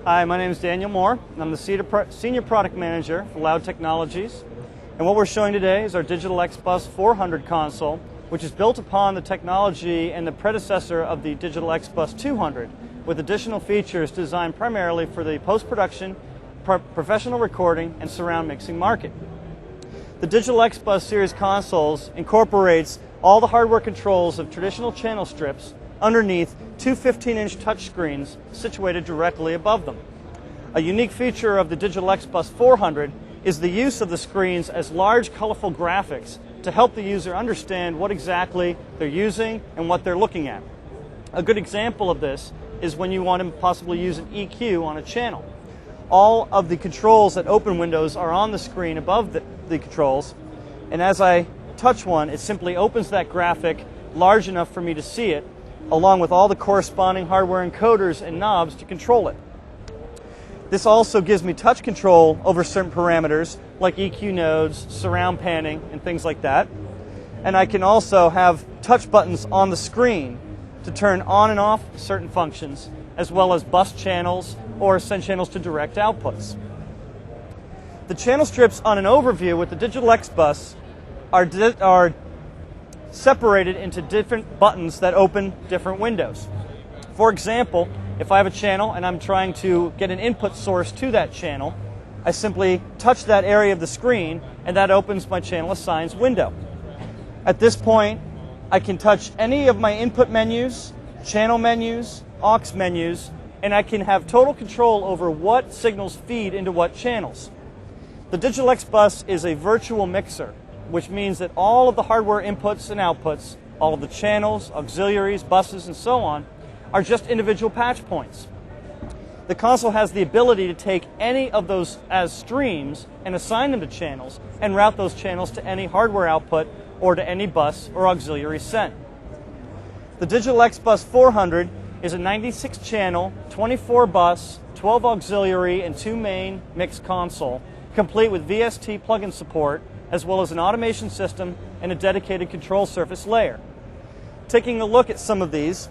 Hi, my name is Daniel Moore, and I'm the Senior Product Manager for Loud Technologies. And what we're showing today is our Digital X Bus 400 console, which is built upon the technology and the predecessor of the Digital X Bus 200, with additional features designed primarily for the post-production, professional recording, and surround mixing market. The Digital X Bus series consoles incorporates all the hardware controls of traditional channel strips underneath two 15-inch touchscreens situated directly above them. A unique feature of the Digital X Bus 400 is the use of the screens as large, colorful graphics to help the user understand what exactly they're using and what they're looking at. A good example of this is when you want to possibly use an EQ on a channel. All of the controls that open windows are on the screen above the controls, and as I touch one, it simply opens that graphic large enough for me to see it, along with all the corresponding hardware encoders and knobs to control it. This also gives me touch control over certain parameters like EQ nodes, surround panning, and things like that. And I can also have touch buttons on the screen to turn on and off certain functions, as well as bus channels or send channels to direct outputs. The channel strips on an overview with the Digital X Bus are separated into different buttons that open different windows. For example, if I have a channel and I'm trying to get an input source to that channel, I simply touch that area of the screen and that opens my channel assigns window. At this point, I can touch any of my input menus, channel menus, aux menus, and I can have total control over what signals feed into what channels. The Digital X Bus is a virtual mixer, which means that all of the hardware inputs and outputs, all of the channels, auxiliaries, buses, and so on, are just individual patch points. The console has the ability to take any of those as streams and assign them to channels and route those channels to any hardware output or to any bus or auxiliary sent. The Digital X Bus 400 is a 96-channel, 24-bus, 12 auxiliary, and 2 main mixed console, complete with VST plugin support, as well as an automation system and a dedicated control surface layer. Taking a look at some of these,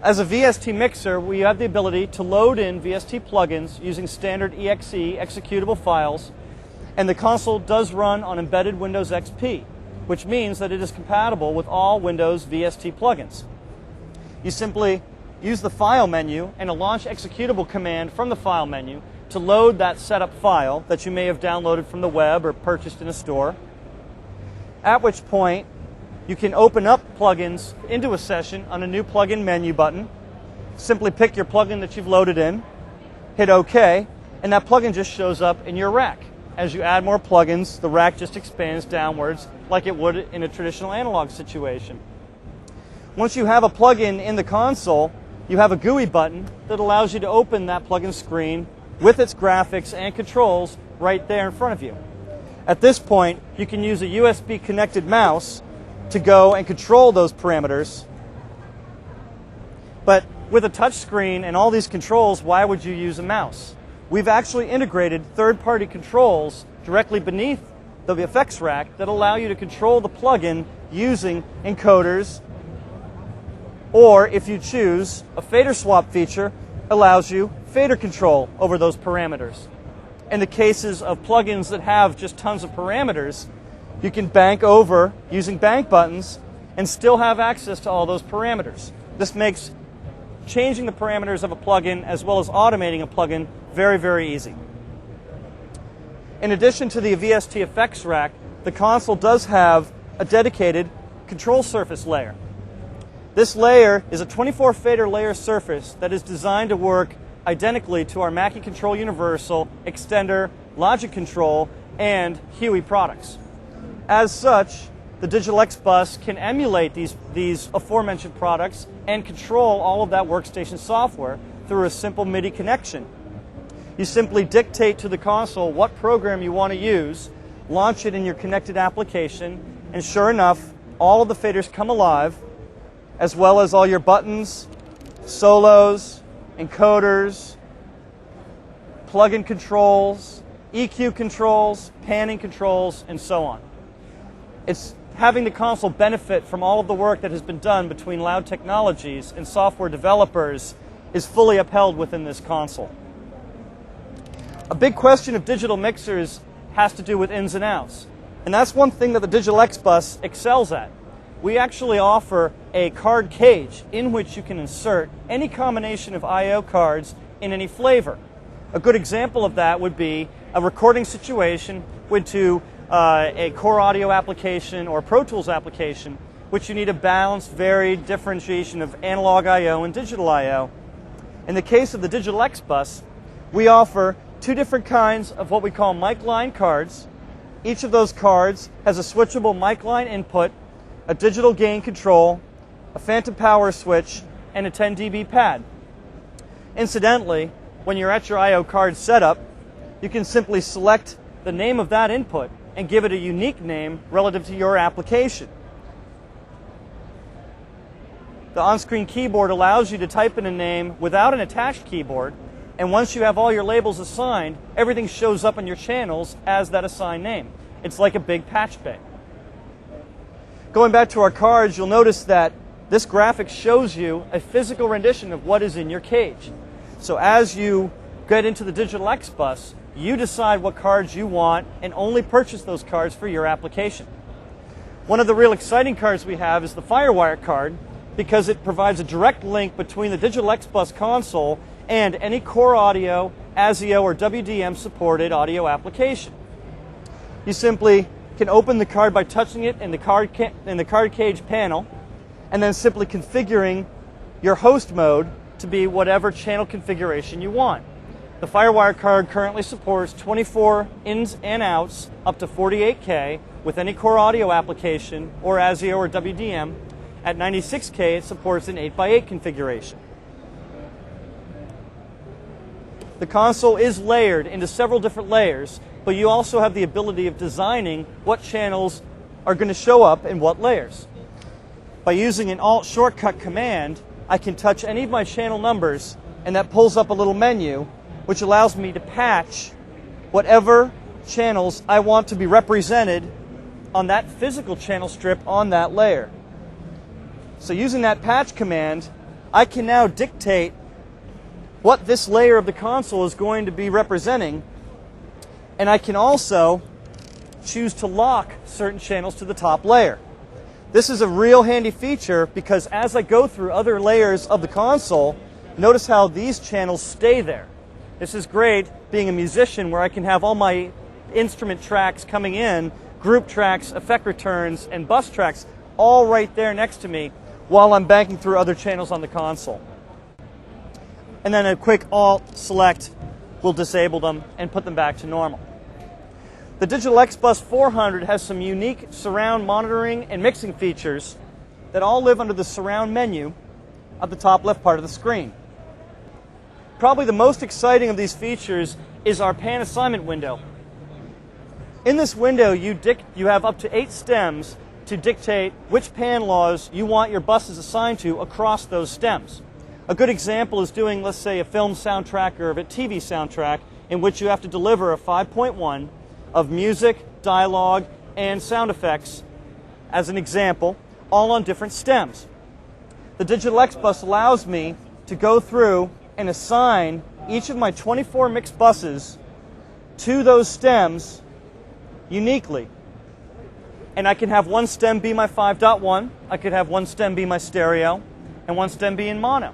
as a VST mixer, we have the ability to load in VST plugins using standard exe executable files, and the console does run on embedded Windows XP, which means that it is compatible with all Windows VST plugins. You simply use the File menu and a Launch Executable command from the File menu to load that setup file that you may have downloaded from the web or purchased in a store, at which point you can open up plugins into a session on a new plugin menu button. Simply pick your plugin that you've loaded in, hit OK, and that plugin just shows up in your rack. As you add more plugins, the rack just expands downwards like it would in a traditional analog situation. Once you have a plugin in the console, you have a GUI button that allows you to open that plugin screen with its graphics and controls right there in front of you. At this point, you can use a USB connected mouse to go and control those parameters. But with a touch screen and all these controls, why would you use a mouse? We've actually integrated third-party controls directly beneath the effects rack that allow you to control the plugin using encoders, or if you choose, a fader swap feature allows you fader control over those parameters. In the cases of plugins that have just tons of parameters, you can bank over using bank buttons and still have access to all those parameters. This makes changing the parameters of a plugin as well as automating a plugin very, very easy. In addition to the VST effects rack, the console does have a dedicated control surface layer. This layer is a 24 fader layer surface that is designed to work identically to our Mackie Control Universal, Extender, Logic Control, and Huey products. As such, the Digital X Bus can emulate these aforementioned products and control all of that workstation software through a simple MIDI connection. You simply dictate to the console what program you want to use, launch it in your connected application, and sure enough, all of the faders come alive, as well as all your buttons, solos, encoders, plug-in controls, EQ controls, panning controls, and so on. It's having the console benefit from all of the work that has been done between Loud Technologies and software developers is fully upheld within this console. A big question of digital mixers has to do with ins and outs. And that's one thing that the Digital X Bus excels at. We actually offer a card cage in which you can insert any combination of I/O cards in any flavor. A good example of that would be a recording situation to a core audio application or Pro Tools application, which you need a balanced, varied differentiation of analog I/O and digital I/O. In the case of the Digital X Bus, we offer two different kinds of what we call mic line cards. Each of those cards has a switchable mic line input, a digital gain control, a phantom power switch, and a 10 dB pad. Incidentally, when you're at your I/O card setup, you can simply select the name of that input and give it a unique name relative to your application. The on-screen keyboard allows you to type in a name without an attached keyboard, and once you have all your labels assigned, everything shows up on your channels as that assigned name. It's like a big patch bay. Going back to our cards, you'll notice that this graphic shows you a physical rendition of what is in your cage. So as you get into the Digital X Bus, you decide what cards you want and only purchase those cards for your application. One of the real exciting cards we have is the FireWire card, because it provides a direct link between the Digital X Bus console and any core audio, ASIO, or WDM supported audio application. You simply can open the card by touching it in the card cage panel, and then simply configuring your host mode to be whatever channel configuration you want. The FireWire card currently supports 24 ins and outs up to 48K with any core audio application or ASIO or WDM. At 96K, it supports an 8x8 configuration. The console is layered into several different layers, but you also have the ability of designing what channels are going to show up in what layers. By using an Alt shortcut command, I can touch any of my channel numbers, and that pulls up a little menu, which allows me to patch whatever channels I want to be represented on that physical channel strip on that layer. So using that patch command, I can now dictate what this layer of the console is going to be representing, and I can also choose to lock certain channels to the top layer. This is a real handy feature because as I go through other layers of the console, notice how these channels stay there. This is great being a musician where I can have all my instrument tracks coming in, group tracks, effect returns, and bus tracks all right there next to me while I'm banking through other channels on the console. And then a quick Alt select will disable them and put them back to normal. The Digital X Bus 400 has some unique surround monitoring and mixing features that all live under the surround menu at the top left part of the screen. Probably the most exciting of these features is our pan assignment window. In this window, you have up to 8 stems to dictate which pan laws you want your buses assigned to across those stems. A good example is doing, let's say, a film soundtrack or a TV soundtrack in which you have to deliver a 5.1 of music, dialogue, and sound effects, as an example, all on different stems. The Digital X Bus allows me to go through and assign each of my 24 mixed buses to those stems uniquely. And I can have one stem be my 5.1, I could have one stem be my stereo, and one stem be in mono.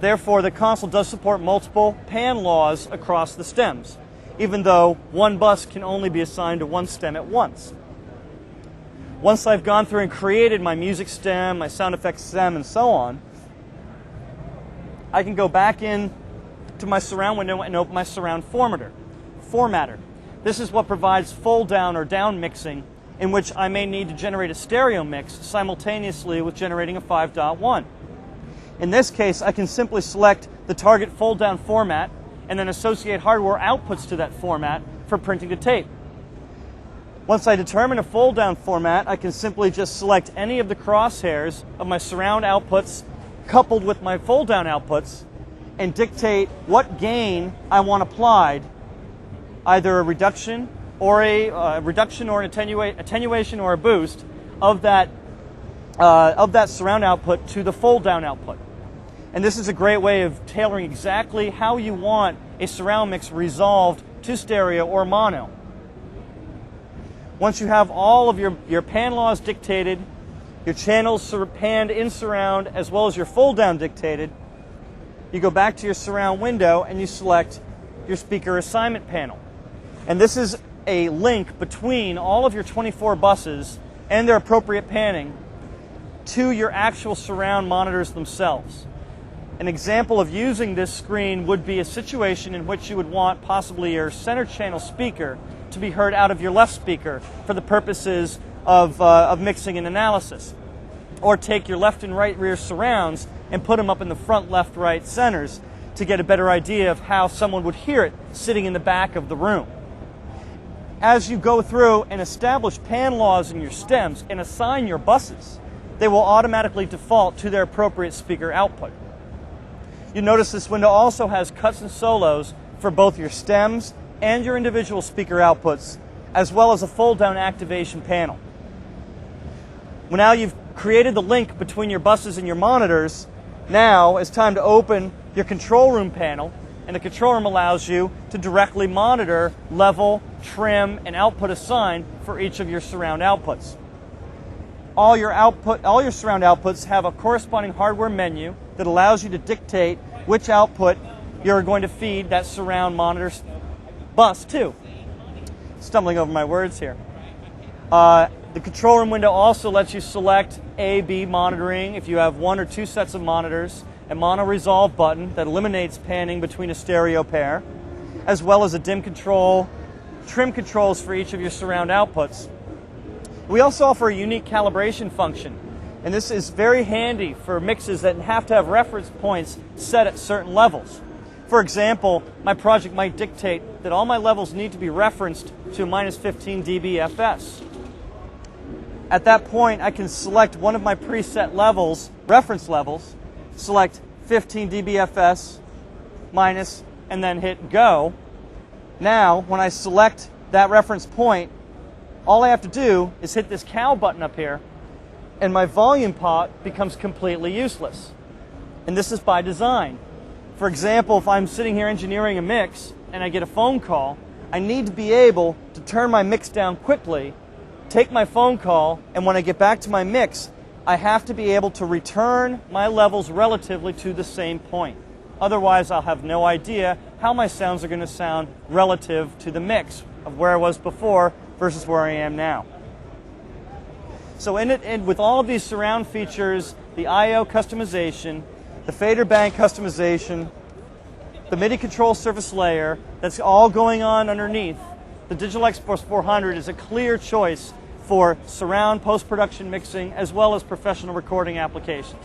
Therefore, the console does support multiple pan laws across the stems, even though one bus can only be assigned to one stem at once. Once I've gone through and created my music stem, my sound effects stem, and so on, I can go back in to my surround window and open my surround formatter. This is what provides fold down or down mixing, in which I may need to generate a stereo mix simultaneously with generating a 5.1. In this case, I can simply select the target fold down format and then associate hardware outputs to that format for printing to tape. Once I determine a fold down format, I can simply just select any of the crosshairs of my surround outputs coupled with my fold down outputs and dictate what gain I want applied, either a reduction or an attenuation or a boost of that surround output to the fold down output. And this is a great way of tailoring exactly how you want a surround mix resolved to stereo or mono. Once you have all of your pan laws dictated, your channels panned in surround, as well as your fold down dictated, you go back to your surround window and you select your speaker assignment panel. And this is a link between all of your 24 buses and their appropriate panning to your actual surround monitors themselves. An example of using this screen would be a situation in which you would want possibly your center channel speaker to be heard out of your left speaker for the purposes of mixing and analysis. Or take your left and right rear surrounds and put them up in the front, left, right centers to get a better idea of how someone would hear it sitting in the back of the room. As you go through and establish pan laws in your stems and assign your buses, they will automatically default to their appropriate speaker output. You notice this window also has cuts and solos for both your stems and your individual speaker outputs, as well as a fold-down activation panel. Well, now you've created the link between your buses and your monitors. Now it's time to open your control room panel, and the control room allows you to directly monitor, level, trim, and output assign for each of your surround outputs. All your surround outputs have a corresponding hardware menu that allows you to dictate which output you're going to feed that surround monitor bus to. Stumbling over my words here. The control room window also lets you select A/B monitoring if you have one or two sets of monitors, a mono resolve button that eliminates panning between a stereo pair, as well as a dim control, trim controls for each of your surround outputs. We also offer a unique calibration function, and this is very handy for mixes that have to have reference points set at certain levels. For example, my project might dictate that all my levels need to be referenced to minus 15 dB FS. At that point, I can select one of my preset levels, reference levels, select 15 dB FS, minus, and then hit go. Now, when I select that reference point, all I have to do is hit this cow button up here, and my volume pot becomes completely useless. And this is by design. For example, if I'm sitting here engineering a mix and I get a phone call, I need to be able to turn my mix down quickly, take my phone call, and when I get back to my mix, I have to be able to return my levels relatively to the same point. Otherwise, I'll have no idea how my sounds are going to sound relative to the mix of where I was before versus where I am now. So with all of these surround features, the I/O customization, the fader bank customization, the MIDI control surface layer, that's all going on underneath, the Digital X Bus 400 is a clear choice for surround post-production mixing as well as professional recording applications.